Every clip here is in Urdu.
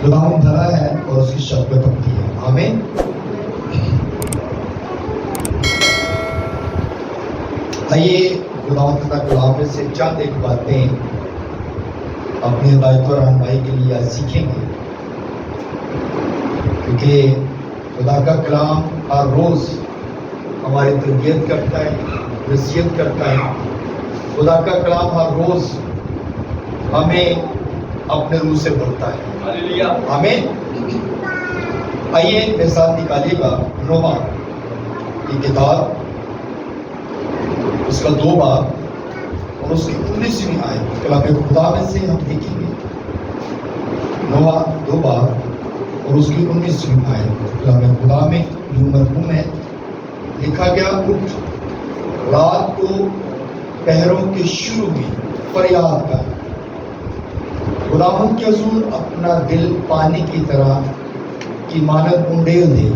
خداوند بھلا ہے اور اس کی شفقت ہوتی ہے. آمین. آئیے خداوند کا کلام میں سے چند ایک باتیں اپنی ہدایت اور رہنمائی کے لیے سیکھیں گے، کیونکہ خدا کا کلام ہر روز ہماری تربیت کرتا ہے، نصیحت کرتا ہے. خدا کا کلام ہر روز ہمیں اپنے روح سے بڑھتا ہے. آمین. آئیے میرے ساتھ نکالیے گا نوح کی کتاب، اس کا 2 باب اور اس کی 19ویں آیت کلام خدا میں سے ہم دیکھیں گے. نوح 2 باب اور اس کی 19ویں آیت کلام خدا میں جو مرحوم ہے لکھا گیا: اٹھ، رات کو پہروں کے شروع میں فریاد کر، خداوند کے حضور اپنا دل پانی کی طرح کی مانند انڈیل دے.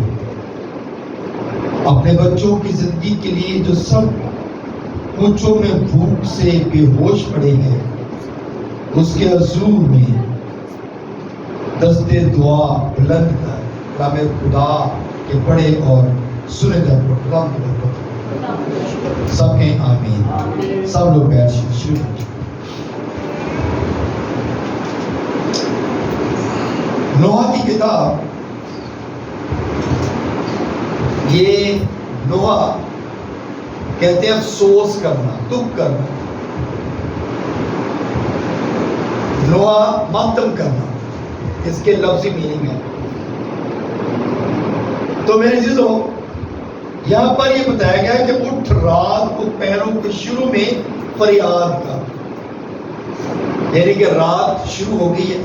اپنے بچوں کی زندگی کے لیے جو سب پوچھوں میں بھوک سے بے ہوش پڑے ہیں، اس کے حضور میں دستے دعا بلند کر. کلام خدا کے پڑھے اور سنے در پر خدا کی برکت. سب کہیں آمین. سب لوگ بیٹھ شروع. نوح کی کتاب، یہ نوح کہتے ہیں افسوس کرنا، دکھ کرنا. نوح ماتم کرنا، اس کے لفظی میننگ ہے. تو میرے عزیزو، یہاں پر یہ بتایا گیا کہ اٹھ، رات کو پہروں کے شروع میں فریاد کر. یعنی کہ رات شروع ہو گئی ہے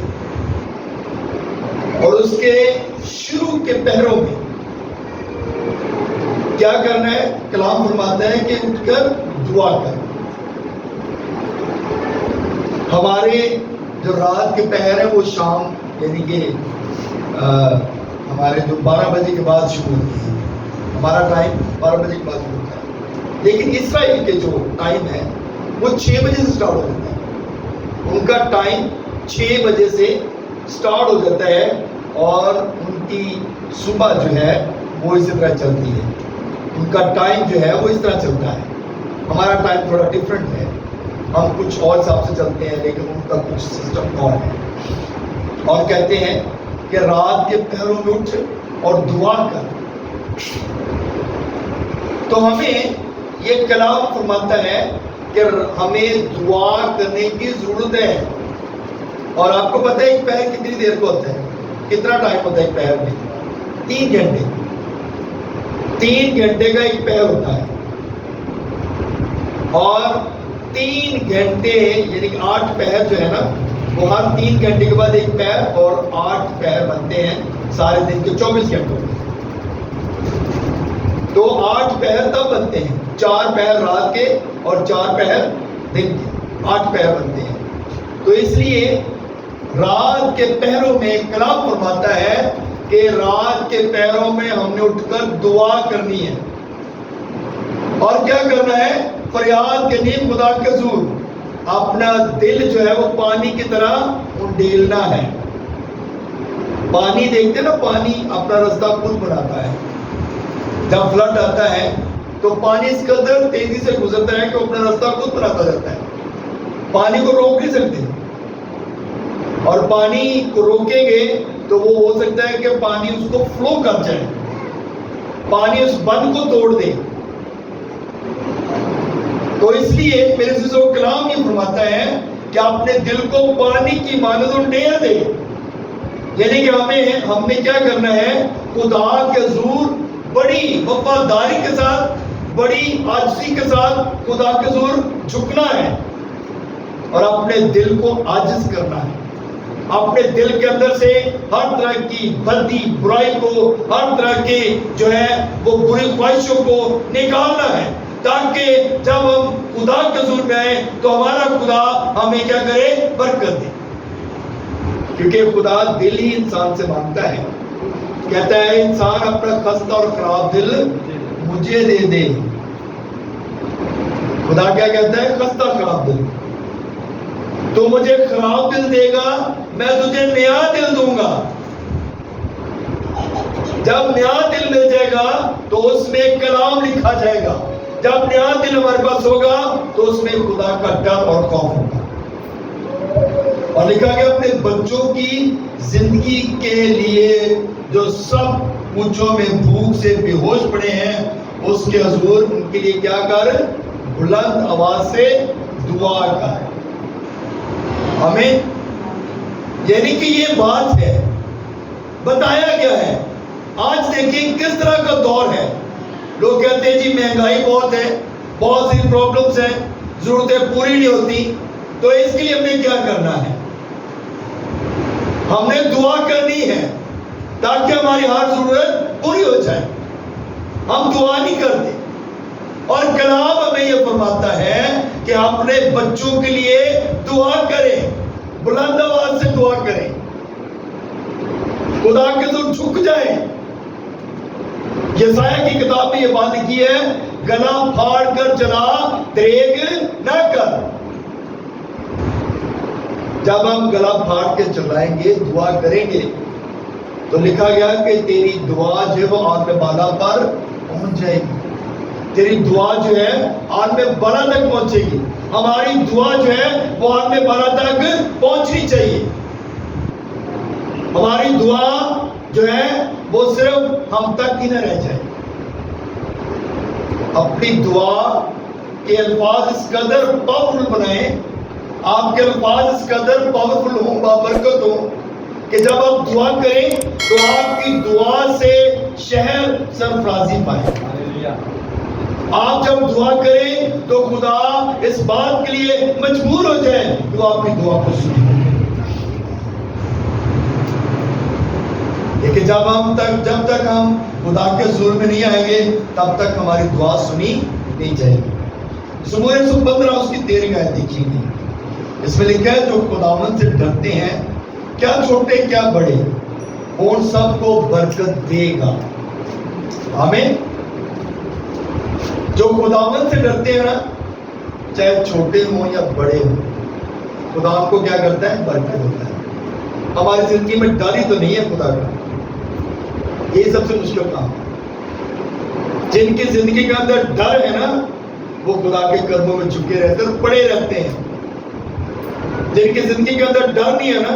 اور اس کے شروع کے پہروں میں کیا کرنا ہے؟ کلام فرماتا ہے کہ اٹھ کر دعا کر. ہمارے جو رات کے پہر ہیں وہ شام، یعنی کہ ہمارے جو 12 بجے کے بعد شروع ہوتی ہے. ہمارا ٹائم 12 بجے کے بعد شروع ہوتا ہے، لیکن اسرائیل کے جو ٹائم ہے وہ 6 بجے سے سٹارٹ ہو جاتا ہے. ان کا ٹائم 6 بجے سے سٹارٹ ہو جاتا ہے اور ان کی صبح جو ہے وہ اسی طرح چلتی ہے. ان کا ٹائم جو ہے وہ اس طرح چلتا ہے. ہمارا ٹائم تھوڑا ڈفرینٹ ہے، ہم کچھ اور حساب سے چلتے ہیں، لیکن ان کا کچھ سسٹم اور ہے. اور کہتے ہیں کہ رات کے پہروں میں اٹھ اور دعا کر. تو ہمیں یہ کلام فرماتا ہے کہ ہمیں دعا کرنے کی ضرورت ہے. اور آپ کو پتہ ہے ایک پہر کتنی دیر کو ہوتا ہے؟ کتنا ٹائم ہوتا ہے ایک پہر میں؟ 3 گھنٹے. 3 گھنٹے کا ایک پہر ہوتا ہے. اور 3 گھنٹے یعنی کہ 8 پہر جو ہے نا، وہ ہر 3 گھنٹے کے بعد ایک پہر اور 8 پہر بنتے ہیں سارے دن کے 24 گھنٹوں میں. تو 8 پہر تب بنتے ہیں، 4 پہر رات کے اور 4 پہر دن کے، 8 پہر بنتے ہیں. تو اس لیے رات کے پہروں میں کلام فرماتا ہے کہ رات کے پہروں میں ہم نے اٹھ کر دعا کرنی ہے. اور کیا کرنا ہے؟ فریاد کے نیم خدا کے حضور اپنا دل جو ہے وہ پانی کی طرح انڈیلنا ہے. پانی دیکھتے نا، پانی اپنا رستہ خود بناتا ہے. جب فلڈ آتا ہے تو پانی اس قدر تیزی سے گزرتا ہے کہ وہ اپنا رستہ خود بناتا جاتا ہے. پانی کو روک نہیں سکتے، اور پانی کو روکیں گے تو وہ ہو سکتا ہے کہ پانی اس کو فلو کر جائے، پانی اس بند کو توڑ دے. تو اس لیے میرے عزیزو کلام یہ فرماتا ہے کہ اپنے دل کو پانی کی مانند انڈیل دے. یعنی کہ ہم نے کیا کرنا ہے؟ خدا کے حضور بڑی وفاداری کے ساتھ، بڑی عاجزی کے ساتھ خدا کے حضور جھکنا ہے اور اپنے دل کو عاجز کرنا ہے. اپنے دل کے اندر سے ہر طرح کی بدی برائی کو، ہر طرح کے جو ہے وہ بری خواہشوں کو نکالنا ہے، تاکہ جب ہم خدا کے حضور میں آئیں تو ہمارا خدا ہمیں کیا کرے؟ برکت دے. کیونکہ خدا دل ہی انسان سے مانگتا ہے. کہتا ہے انسان اپنا خستہ اور خراب دل مجھے دے دے. خدا کیا کہتا ہے؟ خستہ خراب دل. تو مجھے خراب دل دے گا میں تجھے نیا دل دوں گا. جب نیا دل مل جائے گا تو اس میں کلام لکھا جائے گا. جب نیا دل ہمارے پاس ہوگا تو اس میں خدا کا ڈر اور خوف ہوگا. اور لکھا گیا اپنے بچوں کی زندگی کے لیے جو سب مجھوں میں بھوک سے بے ہوش پڑے ہیں اس کے حضور ان کے لیے کیا کر؟ بلند آواز سے دعا کر. آمین. یعنی کہ یہ بات ہے، بتایا گیا ہے. آج دیکھیں کس طرح کا دور ہے. لوگ کہتے ہیں جی مہنگائی بہت ہے، بہت سی پرابلمز ہیں، ضرورتیں پوری نہیں ہوتی، تو اس کے لیے ہمیں کیا کرنا ہے؟ ہم نے دعا کرنی ہے تاکہ ہماری ہر ضرورت پوری ہو جائے. ہم دعا نہیں کرتے. اور کلام ہمیں یہ فرماتا ہے کہ اپنے بچوں کے لیے دعا کریں، بلند آواز سے دعا کریں، خدا کے حضور جھک جائیں. یسایہ کی کتاب میں یہ بات لکھی ہے، گلا پھاڑ کر چلا، دریغ نہ کر. جب ہم گلا پھاڑ کے چلائیں گے، دعا کریں گے، تو لکھا گیا کہ تیری دعا جو ہے وہ عالم بالا پر پہنچ جائے گی. تیری دعا جو ہے عالم بالا تک پہنچے گی. ہماری دعا جو ہے وہ عالم بالا تک پہنچنی چاہیے. ہماری دعا جو ہے وہ صرف ہم تک ہی نہ رہ جائے. اپنی دعا کے الفاظ اس قدر پاورفل بنائیں، آپ کے الفاظ اس قدر پاورفل ہوں، بابرکت ہوں، کہ جب آپ دعا کریں تو آپ کی دعا سے شہر سرفرازی پائے. آپ جب دعا کریں تو خدا اس بات کے لیے مجبور ہو جائے کہ وہ آپ کی دعا کو سنے. لیکن جب تک ہم خدا کے حضور میں نہیں آئیں گے تب تک ہماری دعا سنی نہیں جائے گی. سمورہ 115 اس کی 13 آیت دیکھیں گے. اس میں لکھا ہے جو خداوند سے ڈرتے ہیں، کیا چھوٹے کیا بڑے، ان سب کو برکت دے گا. آمین. جو خداوند سے ڈرتے ہیں نا، چاہے چھوٹے ہوں یا بڑے ہوں، خدا آپ کو کیا کرتا ہے؟ برکت دیتا ہے. ہماری زندگی میں ڈر ہی تو نہیں ہے خدا کا. یہ سب سے مشکل کام ہے. جن کی زندگی کے اندر ڈر ہے نا، وہ خدا کے قدموں میں جھکے رہتے اور پڑے رہتے ہیں. جن کی زندگی کے اندر ڈر نہیں ہے نا،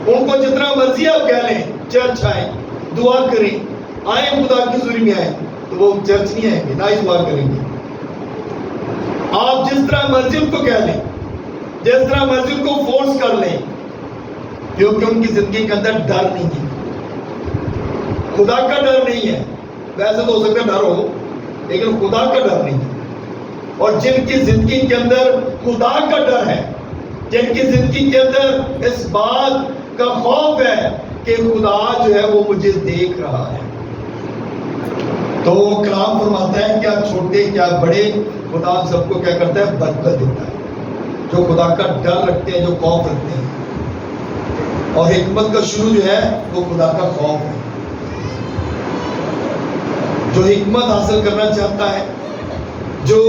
ان کو جتنا مرضی آپ کہہ لیں چرچ آئیں، دعا کریں، آئیں خدا کی حضوری میں آئیں، تو وہ چرچ نہیں آئیں گے، نہ ہی دعا کریں گے. آپ جس طرح مرضی ان کو کہہ لیں، جس طرح مرضی ان کو فورس کر لیں، کیونکہ ان کی زندگی کے اندر ڈر نہیں ہے. خدا کا ڈر نہیں ہے. ویسے تو ہو سکتا ہے ڈر ہو، لیکن خدا کا ڈر نہیں ہے. اور جن کی زندگی کے اندر خدا کا ڈر ہے، جن کی زندگی کے اندر اس بات کا خوف ہے کہ خدا جو ہے وہ مجھے دیکھ رہا ہے، تو کلام فرماتا ہے کیا چھوٹے کیا بڑے، خدا سب کو کیا کرتا ہے؟ برکت دیتا ہے. جو خدا کا ڈر رکھتے ہیں، جو خوف رکھتے ہیں. اور حکمت کا شروع جو ہے وہ خدا کا خوف ہے. جو حکمت حاصل کرنا چاہتا ہے، جو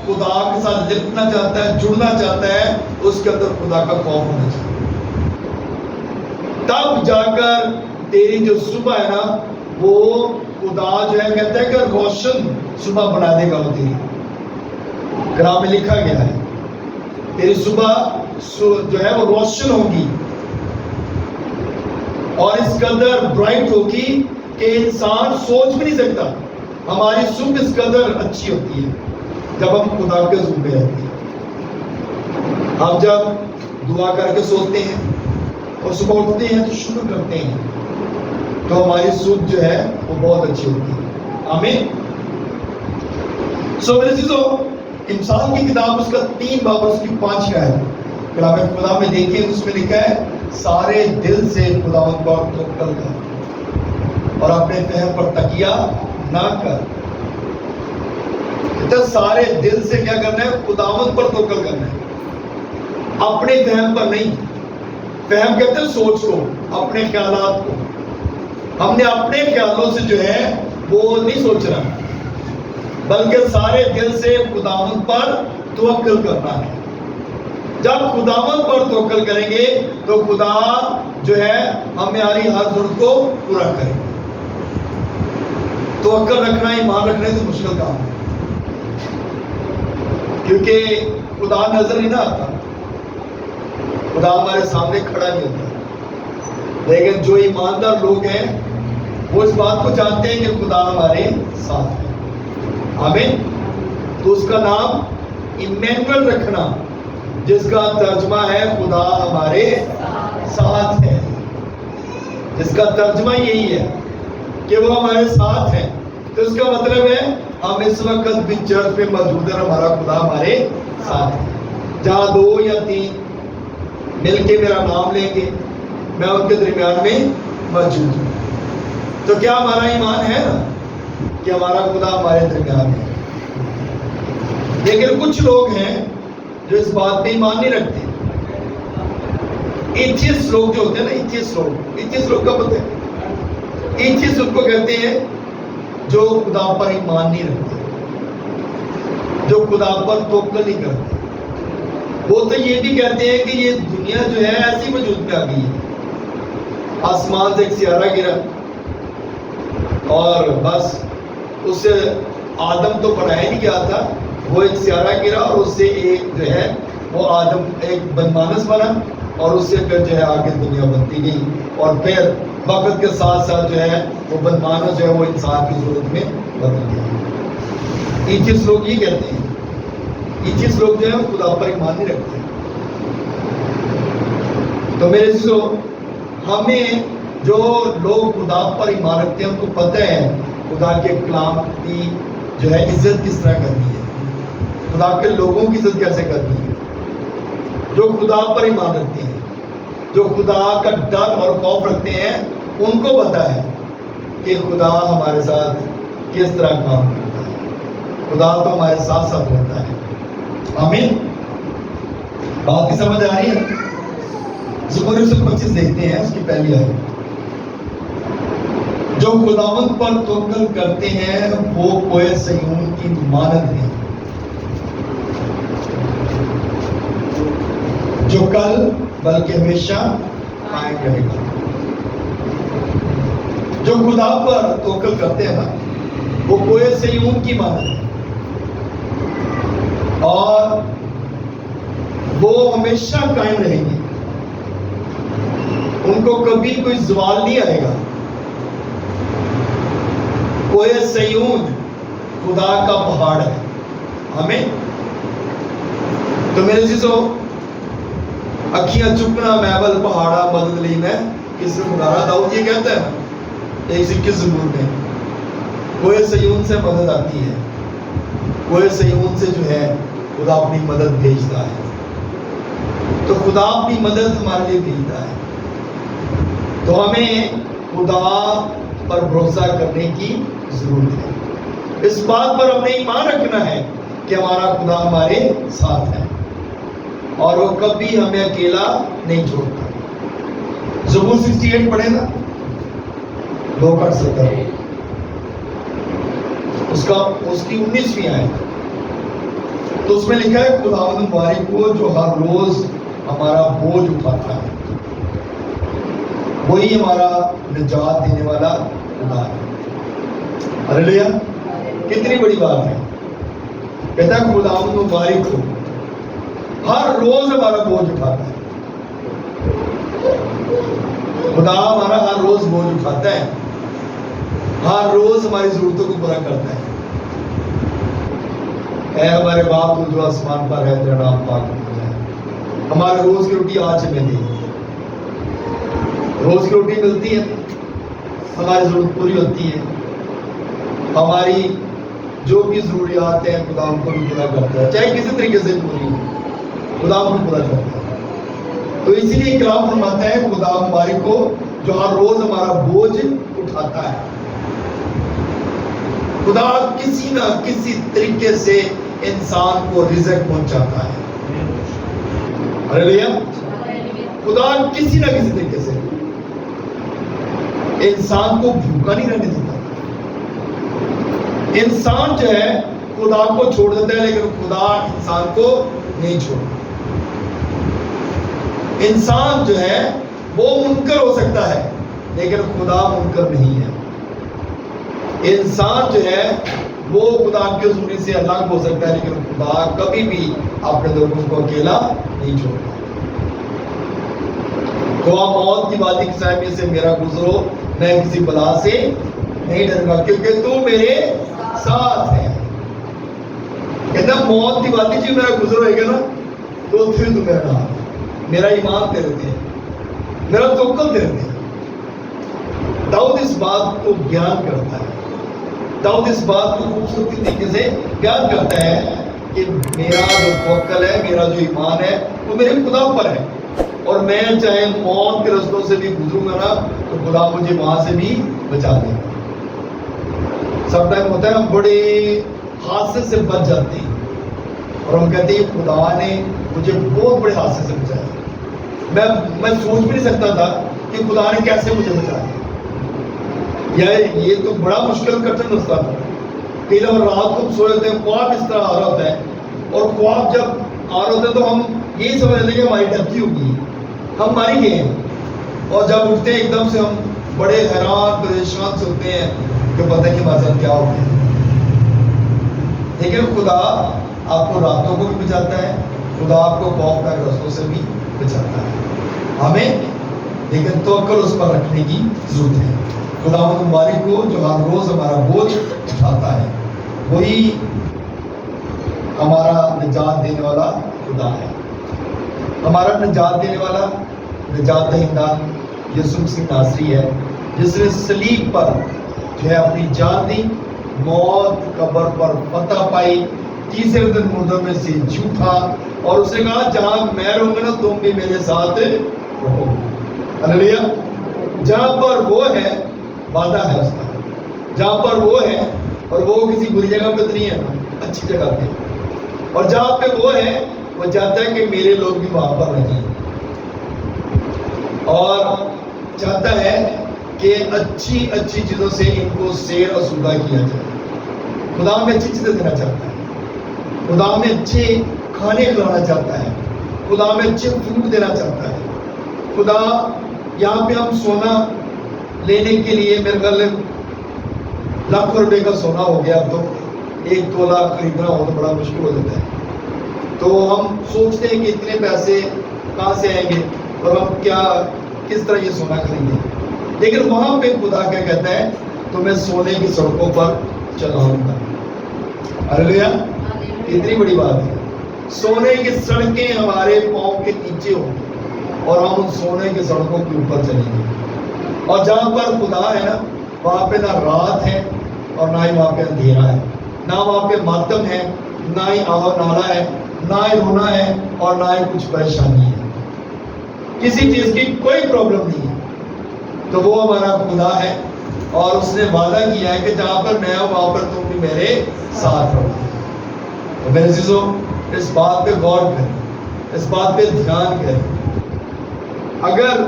خدا کے ساتھ لپٹنا چاہتا ہے، جڑنا چاہتا ہے، اس کے اندر خدا کا خوف ہونا چاہیے. تب جا کر تیری جو صبح ہے نا، وہ خدا جو ہے کہتا ہے کہ روشن صبح بنا دے گا. وہ تیری کلام میں لکھا گیا ہے تیری صبح جو ہے وہ روشن ہوگی اور اس قدر برائٹ ہوگی کہ انسان سوچ بھی نہیں سکتا. ہماری صبح اس قدر اچھی ہوتی ہے جب ہم خدا کے حضور میں رہتے ہیں. ہم جب دعا کر کے سوتے ہیں اور صبح اٹھتے ہیں تو شکر کرتے ہیں، تو ہماری صبح جو ہے وہ بہت اچھی ہوتی ہے. آمین. سو میرے چیزوں، انسان کی کتاب اس کا 3 باب اور اس کی 5 آیت کلام خدا میں دیکھیں، اس میں لکھا ہے سارے دل سے خداوند پر توکل کر اور اپنے فہم پر تکیہ نہ کر. سارے دل سے کیا کرنا ہے؟ خداوند پر توکل کرنا ہے، اپنے فہم پر نہیں. فہم کہتے ہیں سوچ کو، اپنے خیالات کو. ہم نے اپنے خیالوں سے جو ہے وہ نہیں سوچنا، بلکہ سارے دل سے خداوند پر توکل کرنا ہے. جب خداوند پر توکل کریں گے تو خدا جو ہے ہماری ہر ضرورت کو پورا کرے گا. توکل رکھنا، ایمان رکھنا تو مشکل کام ہے، کیونکہ خدا نظر نہیں نہ آتا، خدا ہمارے سامنے کھڑا نہیں ہوتا. لیکن جو ایماندار لوگ ہیں وہ اس بات کو جانتے ہیں کہ خدا ہمارے ساتھ ہے. آمین. تو اس کا نام ایمینوئل رکھنا، جس کا ترجمہ ہے خدا ہمارے ساتھ ہے. جس کا ترجمہ یہی ہے کہ وہ ہمارے ساتھ ہیں. تو اس کا مطلب ہے ہم اس وقت بھی چرچ میں موجود ہیں، ہمارا خدا ہمارے ساتھ ہے. جہاں 2 یا 3 مل کے میرا نام لیں گے، میں ان کے درمیان میں موجود ہوں. تو کیا ہمارا ایمان ہے نا کہ ہمارا خدا ہمارے درمیان ہے. لیکن کچھ لوگ ہیں جو اس بات پہ ایمان نہیں رکھتے. ایتھیسٹ لوگ جو ہوتے ہیں نا، ایتھیسٹ لوگ کا پتہ ہے، ایتھیسٹ ان کو کہتے ہیں جو خدا پر ایمان نہیں رکھتے، جو خدا پر توکل نہیں کرتے. وہ تو یہ بھی کہتے ہیں کہ یہ دنیا جو ہے ایسی وجود میں آ گئی ہے، آسمان سے ایک سیارہ گرا اور بس اس سے آدم تو بنایا نہیں گیا تھا، وہ ایک سیارہ گرا اور اس سے ایک جو ہے وہ آدم ایک بنمانس بنا، اور اس سے پھر جو ہے آگے دنیا بنتی گئی، اور پھر وقت کے ساتھ ساتھ جو ہے وہ بنمانس جو ہے وہ انسان کی صورت میں بدل گیا. ایتھیسٹ لوگ یہ کہتے ہیں، ایتھیسٹ لوگ جو ہے خدا پر ایمان نہیں رکھتے. تو میرے عزیزو، ہمیں جو لوگ خدا پر ایمان رکھتے ہیں ان کو پتہ ہے خدا کے کلام کی جو ہے عزت کس طرح کرنی ہے، خدا کے لوگوں کی عزت کیسے کرنی ہے. جو خدا پر ایمان رکھتے ہیں، جو خدا کا ڈر اور خوف رکھتے ہیں، ان کو پتہ ہے کہ خدا ہمارے ساتھ کس طرح کام کرتا ہے. خدا تو ہمارے ساتھ ساتھ رہتا ہے. آمین. بات کی سمجھ آ رہی ہے؟ زبور 125 دیکھتے ہیں اس کی پہلی آیت. جو خداوند پر توکل کرتے ہیں وہ کوہ صیون کی مانند ہیں، جو کل بلکہ ہمیشہ قائم رہے گا. جو خدا پر توکل کرتے ہیں نا وہ کوہ صیون کی مانند ہے، اور وہ ہمیشہ قائم رہیں گے. ان کو کبھی کوئی زوال نہیں آئے گا. کوہ صیون خدا کا پہاڑ ہے. ہمیں تو میرے عزیزو، اکھیاں چکنا محبل پہاڑا مدد لی میں کس سے پکارا. داؤد یہ کہتا ہے 121 زبور میں کوہ صیون سے مدد آتی ہے، کوہ صیون سے جو ہے خدا اپنی مدد بھیجتا ہے. تو خدا اپنی مدد ہمارے لیے بھیجتا ہے. تو ہمیں خدا پر بھروسہ کرنے کی ضرورت ہے. اس بات پر ہمیں ایمان رکھنا ہے کہ ہمارا خدا ہمارے ساتھ ہے اور وہ کبھی ہمیں اکیلا نہیں چھوڑتا. زبور 68 پڑھے نا، 2:70 اس کی 19ویں آیت. تو اس میں لکھا ہے خداوند مبارک وہ جو ہر روز ہمارا بوجھ اٹھاتا ہے، وہی ہمارا نجات دینے والا خدا ہے. ہلیلویا. کتنی بڑی بات ہے. کہتا ہے خداوند مبارک ہو، ہر روز ہمارا بوجھ اٹھاتا ہے. خدا ہمارا ہر روز بوجھ اٹھاتا ہے، ہر روز ہماری ضرورتوں کو پورا کرتا ہے. اے ہمارے باپ تو جو آسمان پر ہے، تیرا نام پاک ہو جائے. ہمارے روز کی روٹی آج ہمیں دے. روز کی روٹی ملتی ہے، ہماری ضرورت پوری ہوتی ہے. ہماری جو بھی ضروریات ہیں خدا ہم کو بھی پورا کرتا ہے، چاہے کسی طریقے سے پوری ہو، خدا ہم کو پورا کرتا ہے. تو اسی لیے کلام فرماتا ہے خدا مبارک کو جو ہر روز ہمارا بوجھ اٹھاتا ہے. خدا کسی نہ کسی طریقے سے انسان کو رزق پہنچاتا ہے. ہلیلویا. خدا کسی نہ کسی طریقے سے انسان کو بھوکا نہیں رہنے دیتا. انسان جو ہے خدا کو چھوڑ دیتا ہے، لیکن خدا انسان کو نہیں چھوڑتا. انسان جو ہے وہ منکر ہو سکتا ہے لیکن خدا منکر نہیں ہے. انسان جو ہے وہ خدا کے حضوری سے الگ ہو سکتا ہے لیکن خدا کبھی بھی اپنے لوگوں کو اکیلا نہیں چھوڑتا. تو آپ موت کی وادی کی سائے سے میرا گزرو, میں کسی بلا سے نہیں ڈروں گا کیونکہ تو میرے ساتھ ہے. کہتا موت کی وادی جی میرا گزرو ہے گا نا تو پھر تو میرا نام ہے, میرا ایمان تیرے پہ ہے, میرا توکل تیرے پہ ہے. داؤد اس بات کو بیان کرتا ہے, داؤد اس بات کو خوبصورتی طریقے سے بیان کرتا ہے کہ میرا جو توکل ہے, میرا جو ایمان ہے وہ میرے خدا پر ہے, اور میں چاہے موت کے رستوں سے بھی گزروں گا نا تو خدا مجھے وہاں سے بھی بچا دے گا. سب ٹائم ہوتا ہے ہم بڑے حادثے سے بچ جاتے ہیں اور ہم کہتے ہیں خدا نے مجھے بہت بڑے حادثے سے بچایا, میں سوچ بھی نہیں سکتا تھا کہ خدا نے کیسے مجھے بچایا. یہ تو بڑا مشکل کٹھن رستہ تھا. کئی دفعہ رات کو سوئے ہوتے ہیں, خواب اس طرح آ رہا ہوتا ہے, اور خواب جب آ رہا ہوتا ہے تو ہم یہی سمجھ لیتے ہیں کہ ہماری ڈیتھ ہوگی, ہم ماری گئے ہیں, اور جب اٹھتے ہیں ایک دم سے ہم بڑے حیران پریشان سے ہوتے ہیں کہ پتہ نہیں ہمارے ساتھ کیا ہو گیا. لیکن خدا آپ کو راتوں کو بھی بچاتا ہے, خدا آپ کو خوفناک رستوں سے بھی بچاتا ہے. ہمیں لیکن توکل اس پر رکھنے کی ضرورت ہے. خدا مبارک کو جو ہر روز ہمارا بوجھ اٹھاتا ہے وہی ہمارا نجات دینے والا خدا ہے. ہمارا نجات دینے والا, نجات دہندہ یسوع مسیح ناصری ہے, جس نے صلیب پر جو ہے اپنی جان دی, موت قبر پر فتح پائی, تیسرے دن مردوں میں سے جی اٹھا, اور اس نے کہا جہاں میں رہوں گا نا تم بھی میرے ساتھ رہو. ہلیلویا. جہاں پر وہ ہے وعدہ ہے اس کا, جہاں پر وہ ہے, اور وہ کسی بری جگہ پہ نہیں ہے نا, اچھی جگہ پہ, اور جہاں پہ وہ ہے وہ چاہتا ہے کہ میرے لوگ بھی وہاں پر رہیں, اور چاہتا ہے کہ اچھی اچھی چیزوں سے ان کو سیر آسودہ کیا جائے. خدا ہمیں اچھی چیزیں دینا چاہتا ہے, خدا ہمیں اچھے کھانے کھلانا چاہتا ہے, خدا ہمیں اچھے فروٹ دینا چاہتا ہے. خدا یہاں پہ ہم سونا لینے کے لیے میرے خیال لاکھوں روپے کا سونا ہو گیا, اب تو 1 تولہ خریدنا ہو تو بڑا مشکل ہو جاتا ہے. تو ہم سوچتے ہیں کہ اتنے پیسے کہاں سے آئیں گے اور ہم کس طرح یہ سونا خریدیں. لیکن وہاں پہ خدا کیا کہتا ہے, تو میں سونے کی سڑکوں پر چلاؤں گا. ہلیلویا. اتنی بڑی بات ہے, سونے کی سڑکیں ہمارے پاؤں کے نیچے ہوں گی اور ہم ان سونے کی سڑکوں کے اوپر چلیں گے. اور جہاں پر خدا ہے نا وہاں پہ نہ رات ہے اور نہ ہی وہاں پہ اندھیرا ہے, نہ وہاں پہ ماتم ہے, نہ ہی آہو نالا ہے, نہ ہی رونا ہے, اور نہ ہی کچھ پریشانی ہے. کسی چیز کی کوئی پرابلم نہیں ہے. تو وہ ہمارا خدا ہے, اور اس نے وعدہ کیا ہے کہ جہاں پر میں ہوں وہاں پر تم بھی میرے ساتھ رہو. تو میرے عزیزو اس بات پہ غور کریں, اس بات پہ دھیان کریں. اگر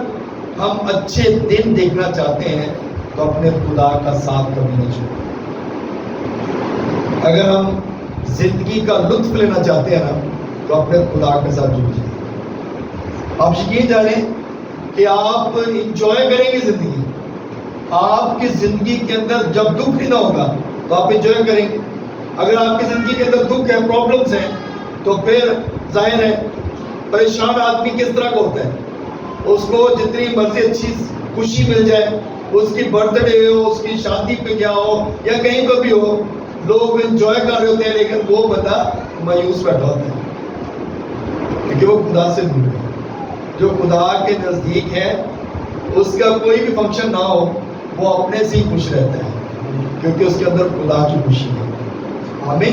ہم اچھے دن دیکھنا چاہتے ہیں تو اپنے خدا کا ساتھ کبھی نہیں چھوڑیں. اگر ہم زندگی کا لطف لینا چاہتے ہیں نا تو اپنے خدا کے ساتھ جڑ جائیں. آپ یقین جانیں کہ آپ انجوائے کریں گے زندگی. آپ کی زندگی کے اندر جب دکھ نہیں نہ ہوگا تو آپ انجوائے کریں گے. اگر آپ کی زندگی کے اندر دکھ ہے, پرابلمس ہیں, تو پھر ظاہر ہے پریشان آدمی کس طرح کا ہوتا ہے. اس کو جتنی مرضی اچھی خوشی مل جائے, اس کی برتھ ڈے ہو, اس کی شادی پہ کیا ہو یا کہیں پہ بھی ہو, لوگ انجوائے کر رہے ہوتے ہیں, لیکن وہ بندہ مایوس بیٹھا ہوتا ہے کیونکہ وہ خدا سے دور ہے. جو خدا کے نزدیک ہے اس کا کوئی بھی فنکشن نہ ہو وہ اپنے سے ہی خوش رہتا ہے کیونکہ اس کے اندر خدا کی خوشی ہے. ہمیں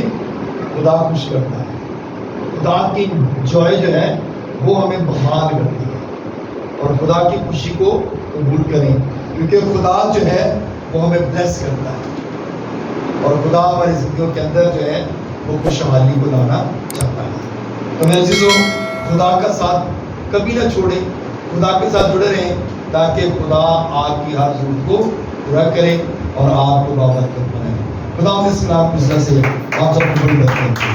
خدا خوش کرتا ہے. خدا کی جوائے جو ہے وہ ہمیں بحال کرتی ہے, اور خدا کی خوشی کو قبول کریں کیونکہ خدا جو ہے وہ ہمیں بلیس کرتا ہے, اور خدا ہماری زندگیوں کے اندر جو ہے وہ خوشحالی کو لانا چاہتا ہے. تو میرے عزیزو خدا کا ساتھ کبھی نہ چھوڑیں, خدا کے ساتھ جڑے رہیں تاکہ خدا آپ کی ہر ضرورت کو پورا کرے اور آپ کو بابرکت بنائے. خدا اس کلام کی وجہ سے آپ سب کو بڑی برکت دے.